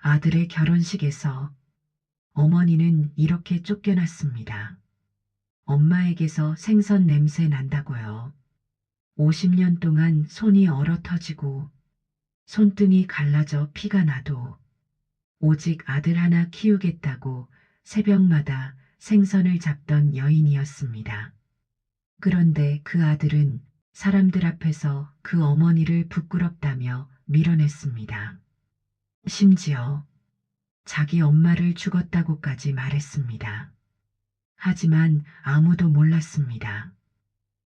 아들의 결혼식에서 어머니는 이렇게 쫓겨났습니다. 엄마에게서 생선 냄새 난다고요. 50년 동안 손이 얼어 터지고 손등이 갈라져 피가 나도 오직 아들 하나 키우겠다고 새벽마다 생선을 잡던 여인이었습니다. 그런데 그 아들은 사람들 앞에서 그 어머니를 부끄럽다며 밀어냈습니다. 심지어 자기 엄마를 죽었다고까지 말했습니다. 하지만 아무도 몰랐습니다.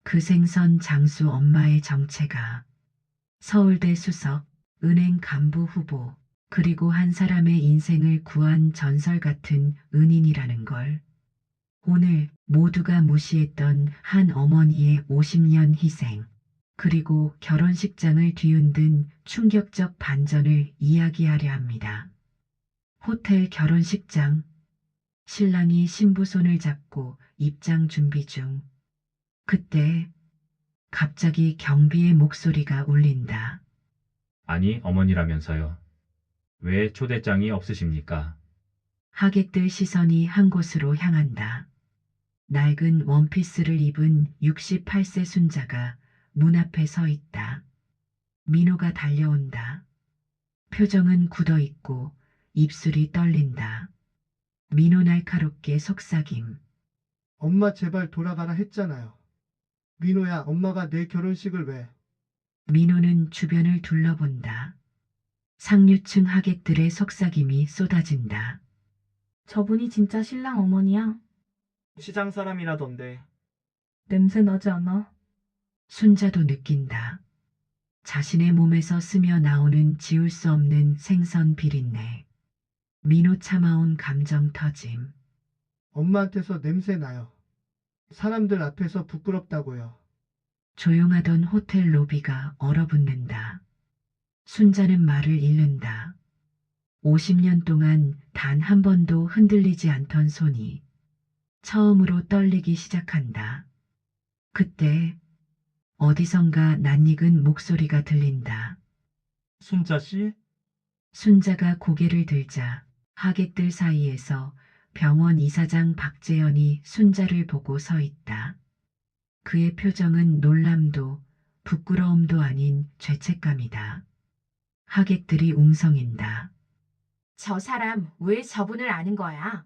그 생선 장수 엄마의 정체가 서울대 수석, 은행 간부 후보, 그리고 한 사람의 인생을 구한 전설 같은 은인이라는 걸. 오늘 모두가 무시했던 한 어머니의 50년 희생, 그리고 결혼식장을 뒤흔든 충격적 반전을 이야기하려 합니다. 호텔 결혼식장. 신랑이 신부 손을 잡고 입장 준비 중. 그때 갑자기 경비의 목소리가 울린다. 아니, 어머니라면서요. 왜 초대장이 없으십니까? 하객들 시선이 한 곳으로 향한다. 낡은 원피스를 입은 68세 순자가 문 앞에 서 있다. 민호가 달려온다. 표정은 굳어 있고 입술이 떨린다. 민호 날카롭게 속삭임. 엄마 제발 돌아가라 했잖아요. 민호야, 엄마가 내 결혼식을 왜? 민호는 주변을 둘러본다. 상류층 하객들의 속삭임이 쏟아진다. 저분이 진짜 신랑 어머니야? 시장 사람이라던데. 냄새 나지 않아? 순자도 느낀다. 자신의 몸에서 스며 나오는 지울 수 없는 생선 비린내. 민호 참아온 감정 터짐. 엄마한테서 냄새 나요. 사람들 앞에서 부끄럽다고요. 조용하던 호텔 로비가 얼어붙는다. 순자는 말을 잃는다. 50년 동안 단 한 번도 흔들리지 않던 손이 처음으로 떨리기 시작한다. 그때 어디선가 낯익은 목소리가 들린다. 순자 씨? 순자가 고개를 들자 하객들 사이에서 병원 이사장 박재현이 순자를 보고 서 있다. 그의 표정은 놀람도 부끄러움도 아닌 죄책감이다. 하객들이 웅성인다. 저 사람 왜 저분을 아는 거야?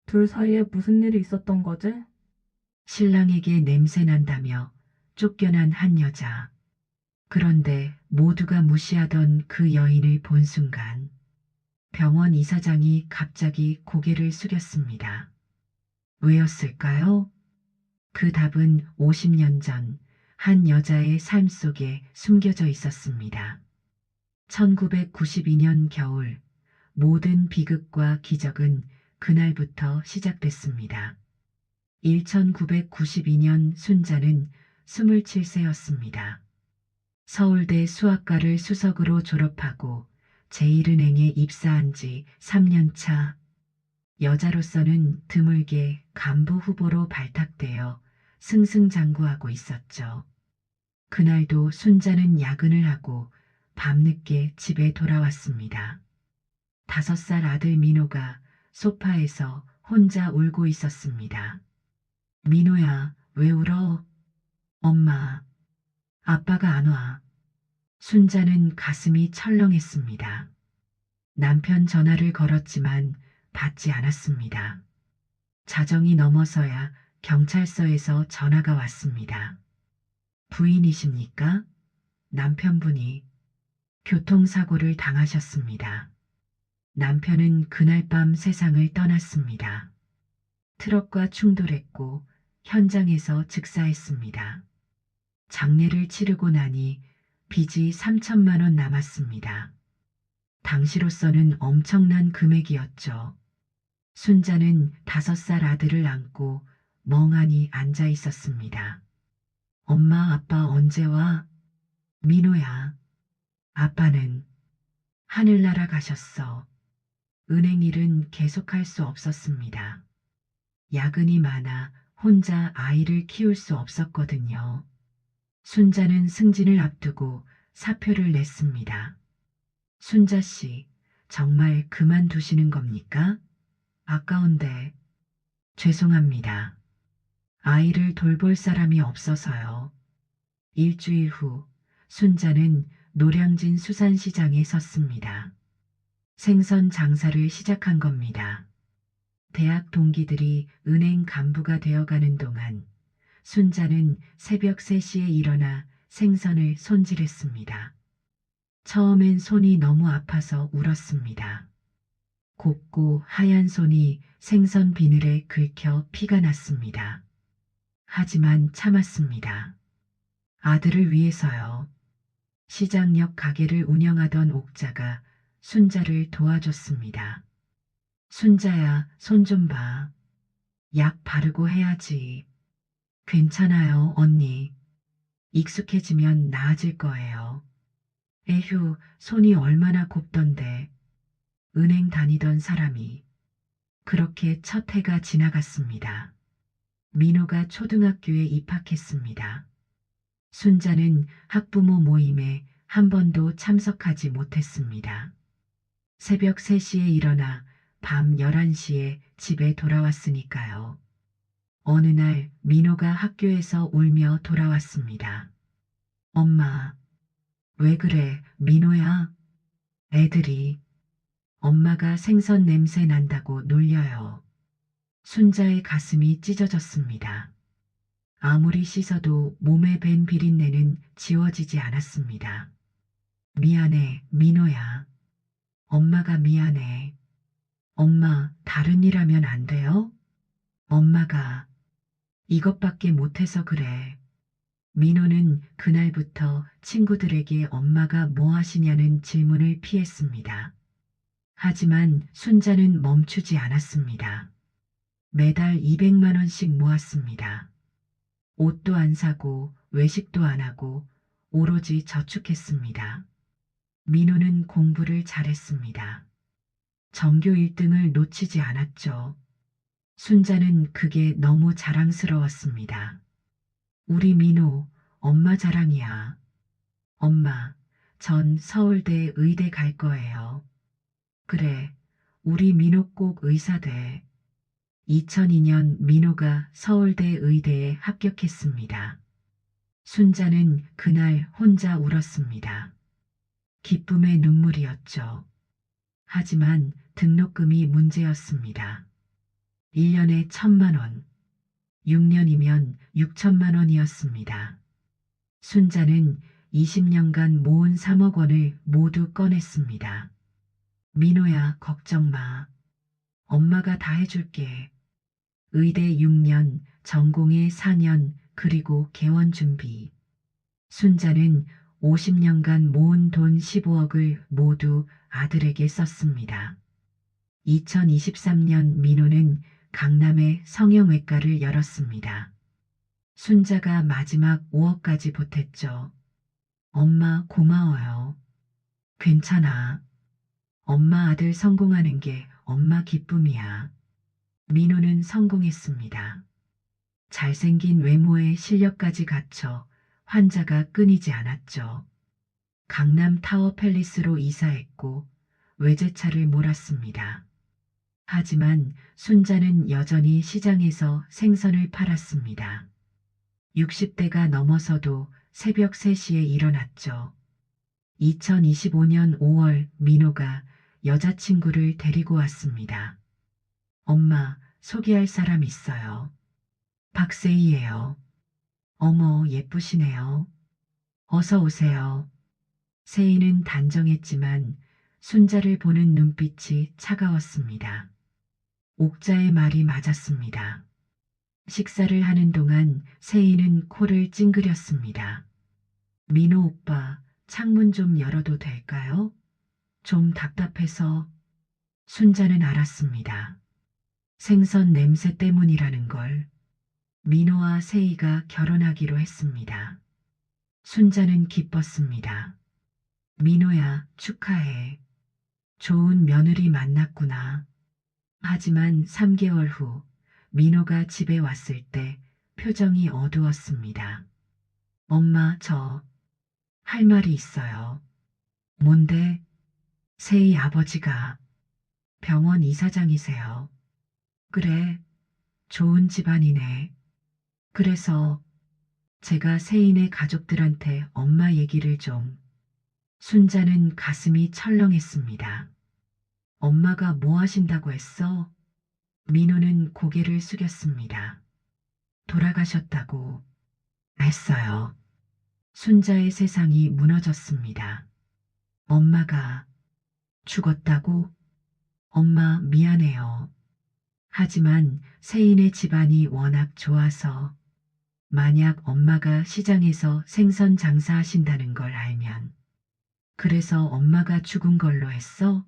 둘 사이에 무슨 일이 있었던 거지? 신랑에게 냄새 난다며 쫓겨난 한 여자. 그런데 모두가 무시하던 그 여인을 본 순간 병원 이사장이 갑자기 고개를 숙였습니다. 왜였을까요? 그 답은 50년 전 한 여자의 삶 속에 숨겨져 있었습니다. 1992년 겨울 모든 비극과 기적은 그날부터 시작됐습니다. 1992년 순자는 27세였습니다. 서울대 수학과를 수석으로 졸업하고 제1은행에 입사한 지 3년 차. 여자로서는 드물게 간부 후보로 발탁되어 승승장구하고 있었죠. 그날도 순자는 야근을 하고 밤늦게 집에 돌아왔습니다. 5살 아들 민호가 소파에서 혼자 울고 있었습니다. 민호야, 왜 울어? 엄마, 아빠가 안 와. 순자는 가슴이 철렁했습니다. 남편 전화를 걸었지만 받지 않았습니다. 자정이 넘어서야 경찰서에서 전화가 왔습니다. 부인이십니까? 남편분이 교통사고를 당하셨습니다. 남편은 그날 밤 세상을 떠났습니다. 트럭과 충돌했고 현장에서 즉사했습니다. 장례를 치르고 나니 빚이 3천만 원 남았습니다. 당시로서는 엄청난 금액이었죠. 순자는 5살 아들을 안고 멍하니 앉아 있었습니다. 엄마, 아빠 언제 와? 민호야, 아빠는 하늘나라 가셨어. 은행 일은 계속할 수 없었습니다. 야근이 많아 혼자 아이를 키울 수 없었거든요. 순자는 승진을 앞두고 사표를 냈습니다. 순자 씨, 정말 그만두시는 겁니까? 아까운데. 죄송합니다. 아이를 돌볼 사람이 없어서요. 일주일 후 순자는 노량진 수산시장에 섰습니다. 생선 장사를 시작한 겁니다. 대학 동기들이 은행 간부가 되어가는 동안 순자는 새벽 3시에 일어나 생선을 손질했습니다. 처음엔 손이 너무 아파서 울었습니다. 곱고 하얀 손이 생선 비늘에 긁혀 피가 났습니다. 하지만 참았습니다. 아들을 위해서요. 시장 옆 가게를 운영하던 옥자가 순자를 도와줬습니다. 순자야, 손 좀 봐. 약 바르고 해야지. 괜찮아요, 언니. 익숙해지면 나아질 거예요. 에휴, 손이 얼마나 곱던데. 은행 다니던 사람이. 그렇게 첫 해가 지나갔습니다. 민호가 초등학교에 입학했습니다. 순자는 학부모 모임에 한 번도 참석하지 못했습니다. 새벽 3시에 일어나 밤 11시에 집에 돌아왔으니까요. 어느 날 민호가 학교에서 울며 돌아왔습니다. 엄마, 왜 그래, 민호야? 애들이 엄마가 생선 냄새 난다고 놀려요. 순자의 가슴이 찢어졌습니다. 아무리 씻어도 몸에 밴 비린내는 지워지지 않았습니다. 미안해, 민호야. 엄마가 미안해. 엄마, 다른 일 하면 안 돼요? 엄마가 이것밖에 못해서 그래. 민호는 그날부터 친구들에게 엄마가 뭐 하시냐는 질문을 피했습니다. 하지만 순자는 멈추지 않았습니다. 매달 200만 원씩 모았습니다. 옷도 안 사고 외식도 안 하고 오로지 저축했습니다. 민호는 공부를 잘했습니다. 전교 1등을 놓치지 않았죠. 순자는 그게 너무 자랑스러웠습니다. 우리 민호, 엄마 자랑이야. 엄마, 전 서울대 의대 갈 거예요. 그래, 우리 민호 꼭 의사 돼. 2002년 민호가 서울대 의대에 합격했습니다. 순자는 그날 혼자 울었습니다. 기쁨의 눈물이었죠. 하지만 등록금이 문제였습니다. 1년에 1,000만 원, 6년이면 6천만 원이었습니다. 순자는 20년간 모은 3억 원을 모두 꺼냈습니다. 민호야, 걱정 마. 엄마가 다 해줄게. 의대 6년, 전공에 4년, 그리고 개원 준비. 순자는 50년간 모은 돈 15억을 모두 아들에게 썼습니다. 2023년 민호는 강남에 성형외과를 열었습니다. 순자가 마지막 5억까지 보탰죠. 엄마 고마워요. 괜찮아. 엄마 아들 성공하는 게 엄마 기쁨이야. 민호는 성공했습니다. 잘생긴 외모에 실력까지 갖춰 환자가 끊이지 않았죠. 강남 타워 팰리스로 이사했고 외제차를 몰았습니다. 하지만 순자는 여전히 시장에서 생선을 팔았습니다. 60대가 넘어서도 새벽 3시에 일어났죠. 2025년 5월 민호가 여자친구를 데리고 왔습니다. 엄마, 소개할 사람 있어요. 박세희예요. 어머, 예쁘시네요. 어서 오세요. 세희는 단정했지만 순자를 보는 눈빛이 차가웠습니다. 옥자의 말이 맞았습니다. 식사를 하는 동안 세희는 코를 찡그렸습니다. 민호 오빠, 창문 좀 열어도 될까요? 좀 답답해서. 순자는 알았습니다. 생선 냄새 때문이라는 걸. 민호와 세희가 결혼하기로 했습니다. 순자는 기뻤습니다. 민호야, 축하해. 좋은 며느리 만났구나. 하지만 3개월 후 민호가 집에 왔을 때 표정이 어두웠습니다. 엄마, 저 할 말이 있어요. 뭔데? 세희 아버지가 병원 이사장이세요. 그래, 좋은 집안이네. 그래서 제가 세인의 가족들한테 엄마 얘기를 좀. 순자는 가슴이 철렁했습니다. 엄마가 뭐 하신다고 했어? 민호는 고개를 숙였습니다. 돌아가셨다고 했어요. 순자의 세상이 무너졌습니다. 엄마가 죽었다고? 엄마 미안해요. 하지만 세인의 집안이 워낙 좋아서 만약 엄마가 시장에서 생선 장사하신다는 걸 알면 그래서 엄마가 죽은 걸로 했어?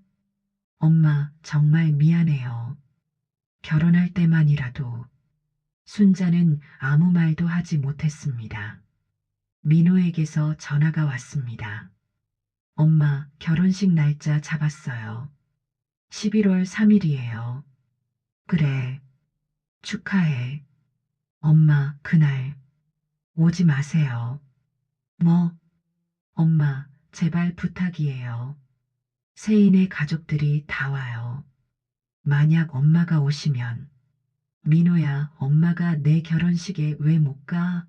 엄마 정말 미안해요. 결혼할 때만이라도 순자는 아무 말도 하지 못했습니다. 민호에게서 전화가 왔습니다. 엄마 결혼식 날짜 잡았어요. 11월 3일이에요. 그래. 축하해. 엄마 그날 오지 마세요. 뭐? 엄마 제발 부탁이에요. 세인의 가족들이 다 와요. 만약 엄마가 오시면 민호야 엄마가 내 결혼식에 왜 못 가?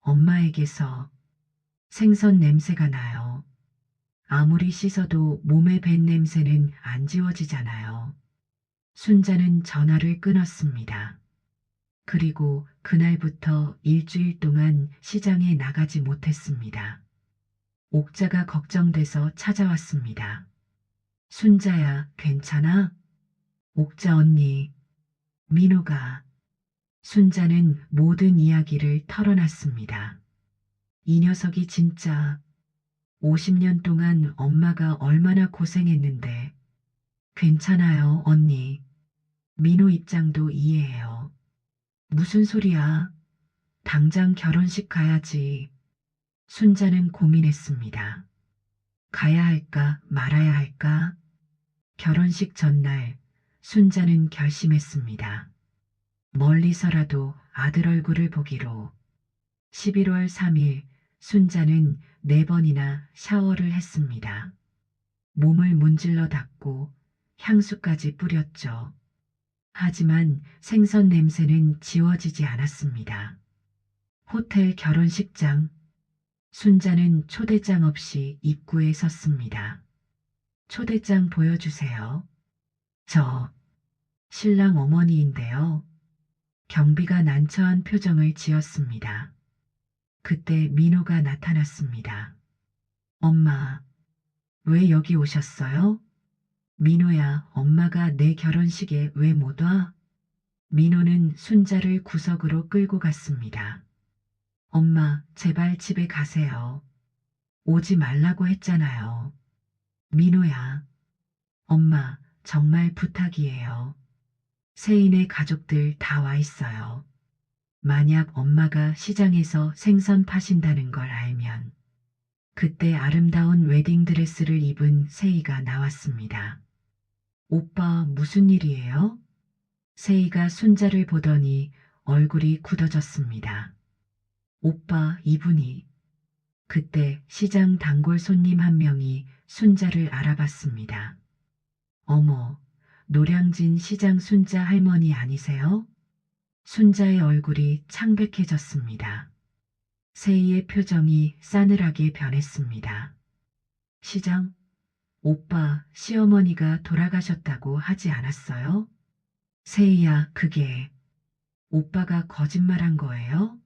엄마에게서 생선 냄새가 나요. 아무리 씻어도 몸에 밴 냄새는 안 지워지잖아요. 순자는 전화를 끊었습니다. 그리고 그날부터 일주일 동안 시장에 나가지 못했습니다. 옥자가 걱정돼서 찾아왔습니다. 순자야, 괜찮아? 옥자 언니, 민호가. 순자는 모든 이야기를 털어놨습니다. 이 녀석이 진짜 50년 동안 엄마가 얼마나 고생했는데. 괜찮아요, 언니. 민호 입장도 이해해요. 무슨 소리야? 당장 결혼식 가야지. 순자는 고민했습니다. 가야 할까 말아야 할까? 결혼식 전날 순자는 결심했습니다. 멀리서라도 아들 얼굴을 보기로. 11월 3일 순자는 4번이나 샤워를 했습니다. 몸을 문질러 닦고 향수까지 뿌렸죠. 하지만 생선 냄새는 지워지지 않았습니다. 호텔 결혼식장. 순자는 초대장 없이 입구에 섰습니다. 초대장 보여주세요. 저 신랑 어머니인데요. 경비가 난처한 표정을 지었습니다. 그때 민호가 나타났습니다. 엄마, 왜 여기 오셨어요? 민호야, 엄마가 내 결혼식에 왜 못 와? 민호는 순자를 구석으로 끌고 갔습니다. 엄마, 제발 집에 가세요. 오지 말라고 했잖아요. 민호야. 엄마, 정말 부탁이에요. 세인의 가족들 다 와 있어요. 만약 엄마가 시장에서 생선 파신다는 걸 알면. 그때 아름다운 웨딩드레스를 입은 세이가 나왔습니다. 오빠 무슨 일이에요? 세이가 순자를 보더니 얼굴이 굳어졌습니다. 오빠 이분이. 그때 시장 단골 손님 한 명이 순자를 알아봤습니다. 어머, 노량진 시장 순자 할머니 아니세요? 순자의 얼굴이 창백해졌습니다. 세이의 표정이 싸늘하게 변했습니다. 시장? 오빠, 시어머니가 돌아가셨다고 하지 않았어요? 세이야, 그게 오빠가 거짓말한 거예요?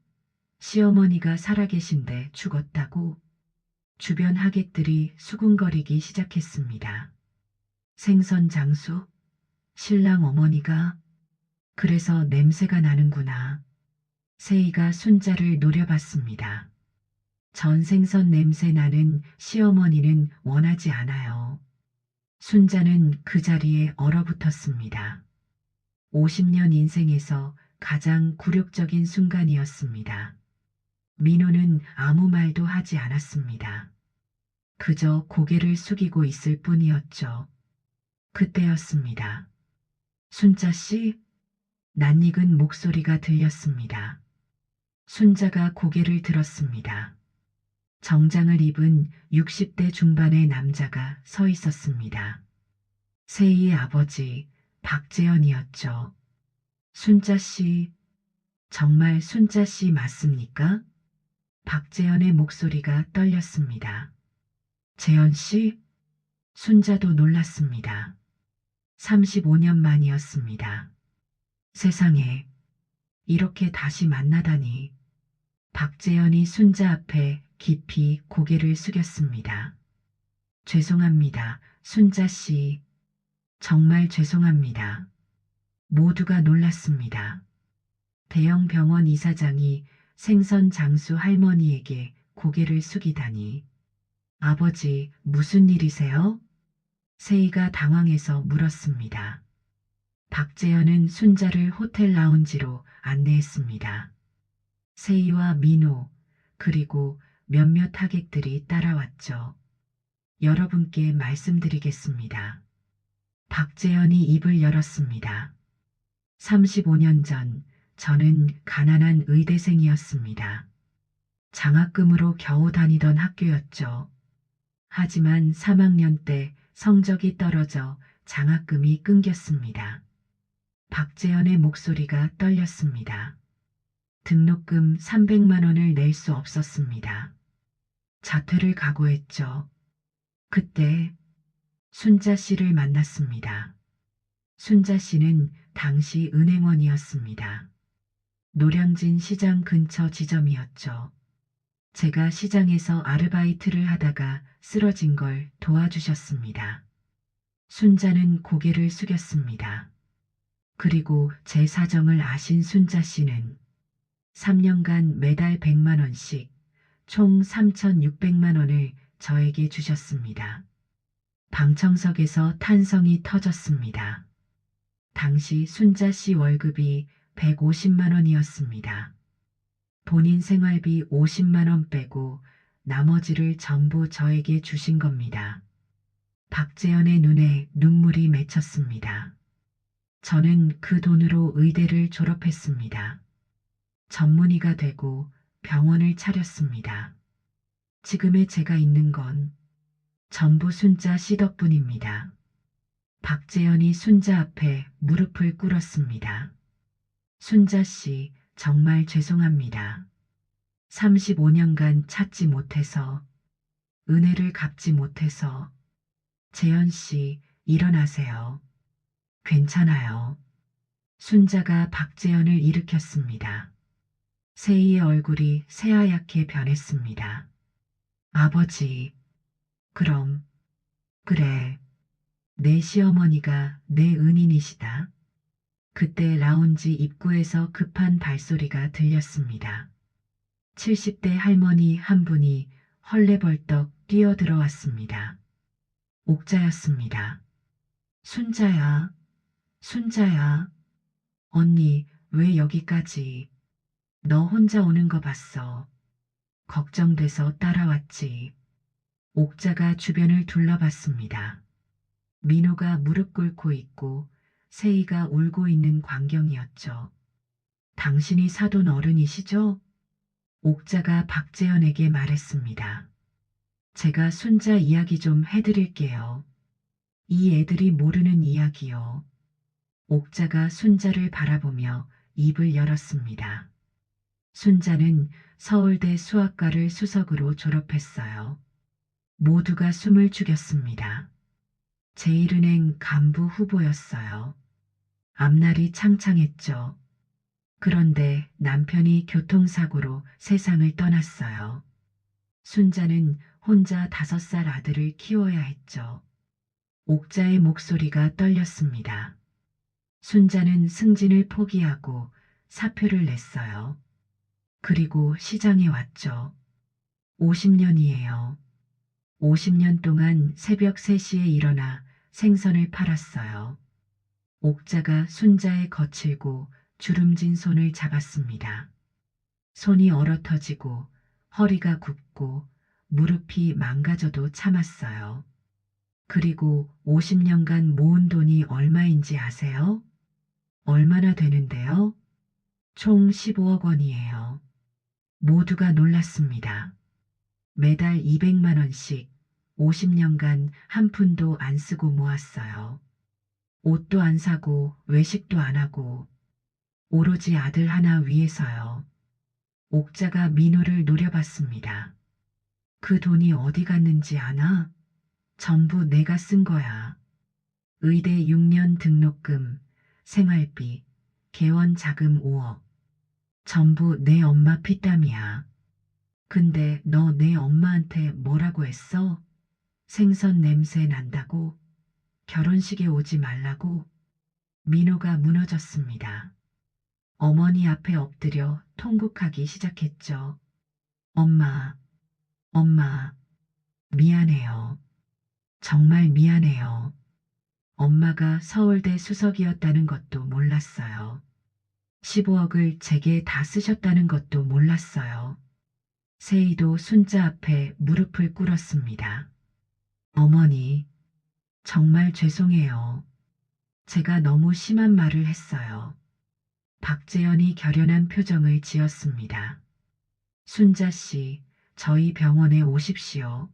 시어머니가 살아계신데 죽었다고? 주변 하객들이 수군거리기 시작했습니다. 생선 장수? 신랑 어머니가? 그래서 냄새가 나는구나. 세이가 순자를 노려봤습니다. 전 생선 냄새 나는 시어머니는 원하지 않아요. 순자는 그 자리에 얼어붙었습니다. 50년 인생에서 가장 굴욕적인 순간이었습니다. 민호는 아무 말도 하지 않았습니다. 그저 고개를 숙이고 있을 뿐이었죠. 그때였습니다. 순자 씨? 낯익은 목소리가 들렸습니다. 순자가 고개를 들었습니다. 정장을 입은 60대 중반의 남자가 서 있었습니다. 세희의 아버지 박재현이었죠. 순자 씨, 정말 순자 씨 맞습니까? 박재현의 목소리가 떨렸습니다. 재현 씨? 순자도 놀랐습니다. 35년 만이었습니다. 세상에, 이렇게 다시 만나다니. 박재현이 순자 앞에 깊이 고개를 숙였습니다. 죄송합니다, 순자 씨. 정말 죄송합니다. 모두가 놀랐습니다. 대형 병원 이사장이 생선 장수 할머니에게 고개를 숙이다니. 아버지, 무슨 일이세요? 세희가 당황해서 물었습니다. 박재현은 순자를 호텔 라운지로 안내했습니다. 세희와 민호, 그리고 몇몇 하객들이 따라왔죠. 여러분께 말씀드리겠습니다. 박재현이 입을 열었습니다. 35년 전 저는 가난한 의대생이었습니다. 장학금으로 겨우 다니던 학교였죠. 하지만 3학년 때 성적이 떨어져 장학금이 끊겼습니다. 박재현의 목소리가 떨렸습니다. 등록금 300만 원을 낼 수 없었습니다. 자퇴를 각오했죠. 그때 순자 씨를 만났습니다. 순자 씨는 당시 은행원이었습니다. 노량진 시장 근처 지점이었죠. 제가 시장에서 아르바이트를 하다가 쓰러진 걸 도와주셨습니다. 순자는 고개를 숙였습니다. 그리고 제 사정을 아신 순자 씨는 3년간 매달 100만 원씩 총 3,600만 원을 저에게 주셨습니다. 방청석에서 탄성이 터졌습니다. 당시 순자 씨 월급이 150만 원이었습니다. 본인 생활비 50만 원 빼고 나머지를 전부 저에게 주신 겁니다. 박재현의 눈에 눈물이 맺혔습니다. 저는 그 돈으로 의대를 졸업했습니다. 전문의가 되고 병원을 차렸습니다. 지금의 제가 있는 건 전부 순자 씨 덕분입니다. 박재현이 순자 앞에 무릎을 꿇었습니다. 순자 씨, 정말 죄송합니다. 35년간 찾지 못해서, 은혜를 갚지 못해서. 재현 씨, 일어나세요. 괜찮아요. 순자가 박재현을 일으켰습니다. 세희의 얼굴이 새하얗게 변했습니다. 아버지, 그럼, 그래. 내 시어머니가 내 은인이시다. 그때 라운지 입구에서 급한 발소리가 들렸습니다. 70대 할머니 한 분이 헐레벌떡 뛰어들어왔습니다. 옥자였습니다. 순자야, 순자야. 언니, 왜 여기까지? 너 혼자 오는 거 봤어. 걱정돼서 따라왔지. 옥자가 주변을 둘러봤습니다. 민호가 무릎 꿇고 있고 세희가 울고 있는 광경이었죠. 당신이 사돈 어른이시죠? 옥자가 박재현에게 말했습니다. 제가 순자 이야기 좀 해드릴게요. 이 애들이 모르는 이야기요. 옥자가 순자를 바라보며 입을 열었습니다. 순자는 서울대 수학과를 수석으로 졸업했어요. 모두가 숨을 죽였습니다. 제1은행 간부 후보였어요. 앞날이 창창했죠. 그런데 남편이 교통사고로 세상을 떠났어요. 순자는 혼자 5살 아들을 키워야 했죠. 옥자의 목소리가 떨렸습니다. 순자는 승진을 포기하고 사표를 냈어요. 그리고 시장에 왔죠. 50년이에요. 50년 동안 새벽 3시에 일어나 생선을 팔았어요. 옥자가 순자의 거칠고 주름진 손을 잡았습니다. 손이 얼어터지고 허리가 굽고 무릎이 망가져도 참았어요. 그리고 50년간 모은 돈이 얼마인지 아세요? 얼마나 되는데요? 총 15억 원이에요. 모두가 놀랐습니다. 매달 200만 원씩 50년간 한 푼도 안 쓰고 모았어요. 옷도 안 사고 외식도 안 하고 오로지 아들 하나 위해서요. 옥자가 민호를 노려봤습니다. 그 돈이 어디 갔는지 아나? 전부 내가 쓴 거야. 의대 6년 등록금, 생활비, 개원 자금 5억. 전부 내 엄마 피땀이야. 근데 너 내 엄마한테 뭐라고 했어? 생선 냄새 난다고? 결혼식에 오지 말라고? 민호가 무너졌습니다. 어머니 앞에 엎드려 통곡하기 시작했죠. 엄마, 엄마, 미안해요. 정말 미안해요. 엄마가 서울대 수석이었다는 것도 몰랐어요. 15억을 제게 다 쓰셨다는 것도 몰랐어요. 세이도 순자 앞에 무릎을 꿇었습니다. 어머니, 정말 죄송해요. 제가 너무 심한 말을 했어요. 박재현이 결연한 표정을 지었습니다. 순자 씨, 저희 병원에 오십시오.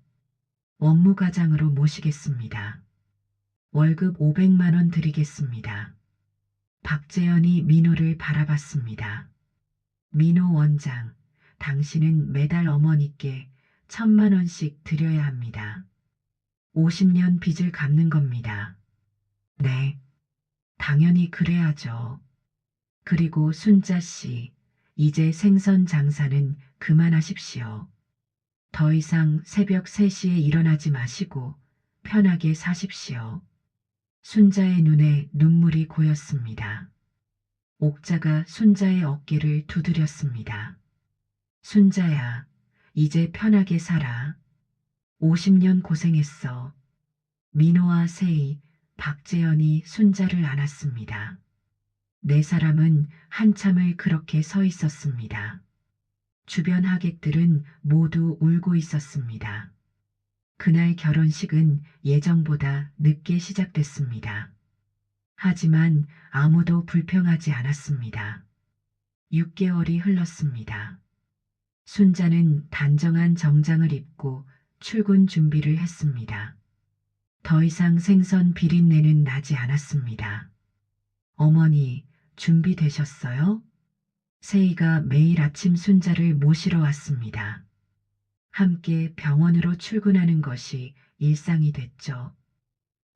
원무과장으로 모시겠습니다. 월급 500만 원 드리겠습니다. 박재현이 민호를 바라봤습니다. 민호 원장, 당신은 매달 어머니께 1000만 원씩 드려야 합니다. 50년 빚을 갚는 겁니다. 네, 당연히 그래야죠. 그리고 순자 씨, 이제 생선 장사는 그만하십시오. 더 이상 새벽 3시에 일어나지 마시고 편하게 사십시오. 순자의 눈에 눈물이 고였습니다. 옥자가 순자의 어깨를 두드렸습니다. 순자야, 이제 편하게 살아. 50년 고생했어. 민호와 세희, 박재현이 순자를 안았습니다. 네 사람은 한참을 그렇게 서 있었습니다. 주변 하객들은 모두 울고 있었습니다. 그날 결혼식은 예정보다 늦게 시작됐습니다. 하지만 아무도 불평하지 않았습니다. 6개월이 흘렀습니다. 순자는 단정한 정장을 입고 출근 준비를 했습니다. 더 이상 생선 비린내는 나지 않았습니다. 어머니, 준비되셨어요? 세희가 매일 아침 순자를 모시러 왔습니다. 함께 병원으로 출근하는 것이 일상이 됐죠.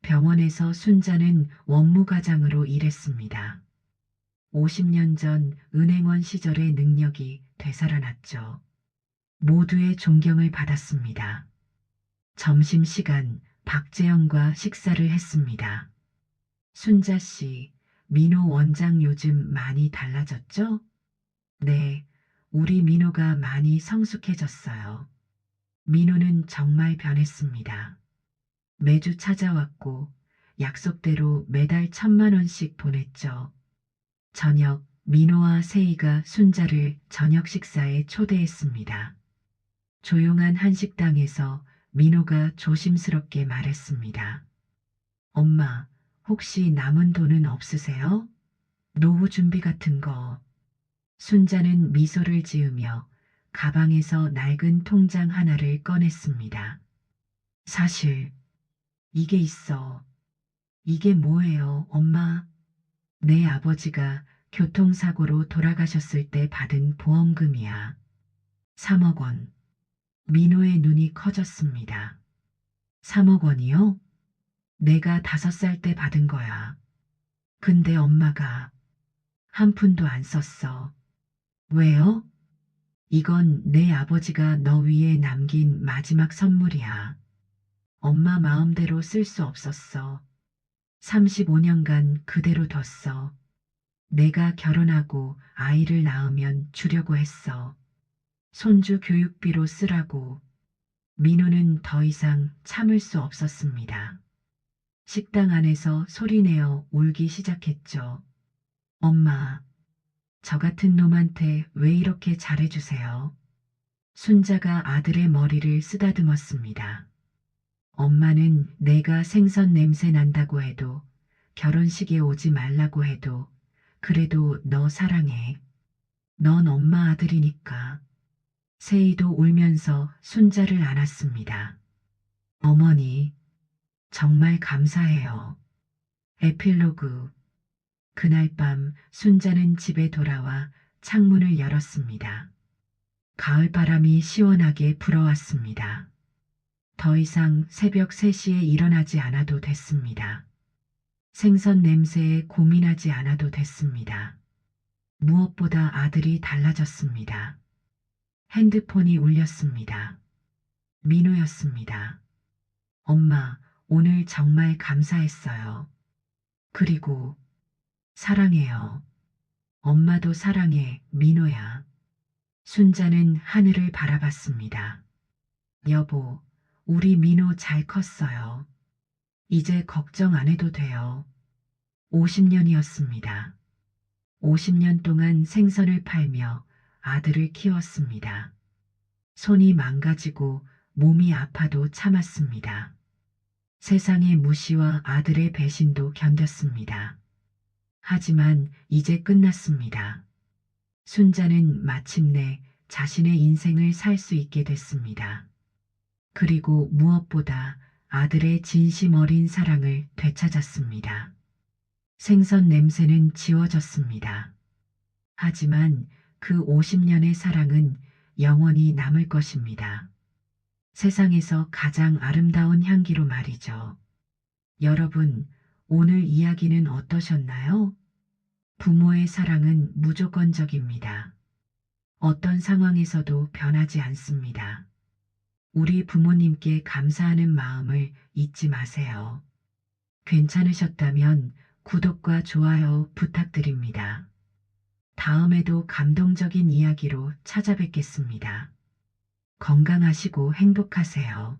병원에서 순자는 원무과장으로 일했습니다. 50년 전 은행원 시절의 능력이 되살아났죠. 모두의 존경을 받았습니다. 점심시간 박재영과 식사를 했습니다. 순자 씨, 민호 원장 요즘 많이 달라졌죠? 네, 우리 민호가 많이 성숙해졌어요. 민호는 정말 변했습니다. 매주 찾아왔고 약속대로 매달 1000만 원씩 보냈죠. 저녁 민호와 세희가 순자를 저녁 식사에 초대했습니다. 조용한 한식당에서 민호가 조심스럽게 말했습니다. 엄마, 혹시 남은 돈은 없으세요? 노후 준비 같은 거. 순자는 미소를 지으며 가방에서 낡은 통장 하나를 꺼냈습니다. 사실 이게 있어. 이게 뭐예요, 엄마? 내 아버지가 교통사고로 돌아가셨을 때 받은 보험금이야. 3억 원. 민호의 눈이 커졌습니다. 3억 원이요? 내가 5살 때 받은 거야. 근데 엄마가 한 푼도 안 썼어. 왜요? 이건 내 아버지가 너 위에 남긴 마지막 선물이야. 엄마 마음대로 쓸 수 없었어. 35년간 그대로 뒀어. 내가 결혼하고 아이를 낳으면 주려고 했어. 손주 교육비로 쓰라고. 민호는 더 이상 참을 수 없었습니다. 식당 안에서 소리내어 울기 시작했죠. 엄마, 저 같은 놈한테 왜 이렇게 잘해주세요? 순자가 아들의 머리를 쓰다듬었습니다. 엄마는 내가 생선 냄새 난다고 해도 결혼식에 오지 말라고 해도 그래도 너 사랑해. 넌 엄마 아들이니까. 세이도 울면서 순자를 안았습니다. 어머니, 정말 감사해요. 에필로그. 그날 밤 순자는 집에 돌아와 창문을 열었습니다. 가을바람이 시원하게 불어왔습니다. 더 이상 새벽 3시에 일어나지 않아도 됐습니다. 생선 냄새에 고민하지 않아도 됐습니다. 무엇보다 아들이 달라졌습니다. 핸드폰이 울렸습니다. 민호였습니다. 엄마, 오늘 정말 감사했어요. 그리고 사랑해요. 엄마도 사랑해, 민호야. 순자는 하늘을 바라봤습니다. 여보, 우리 민호 잘 컸어요. 이제 걱정 안 해도 돼요. 50년이었습니다. 50년 동안 생선을 팔며 아들을 키웠습니다. 손이 망가지고 몸이 아파도 참았습니다. 세상의 무시와 아들의 배신도 견뎠습니다. 하지만 이제 끝났습니다. 순자는 마침내 자신의 인생을 살 수 있게 됐습니다. 그리고 무엇보다 아들의 진심 어린 사랑을 되찾았습니다. 생선 냄새는 지워졌습니다. 하지만 그 50년의 사랑은 영원히 남을 것입니다. 세상에서 가장 아름다운 향기로 말이죠. 여러분, 오늘 이야기는 어떠셨나요? 부모의 사랑은 무조건적입니다. 어떤 상황에서도 변하지 않습니다. 우리 부모님께 감사하는 마음을 잊지 마세요. 괜찮으셨다면 구독과 좋아요 부탁드립니다. 다음에도 감동적인 이야기로 찾아뵙겠습니다. 건강하시고 행복하세요.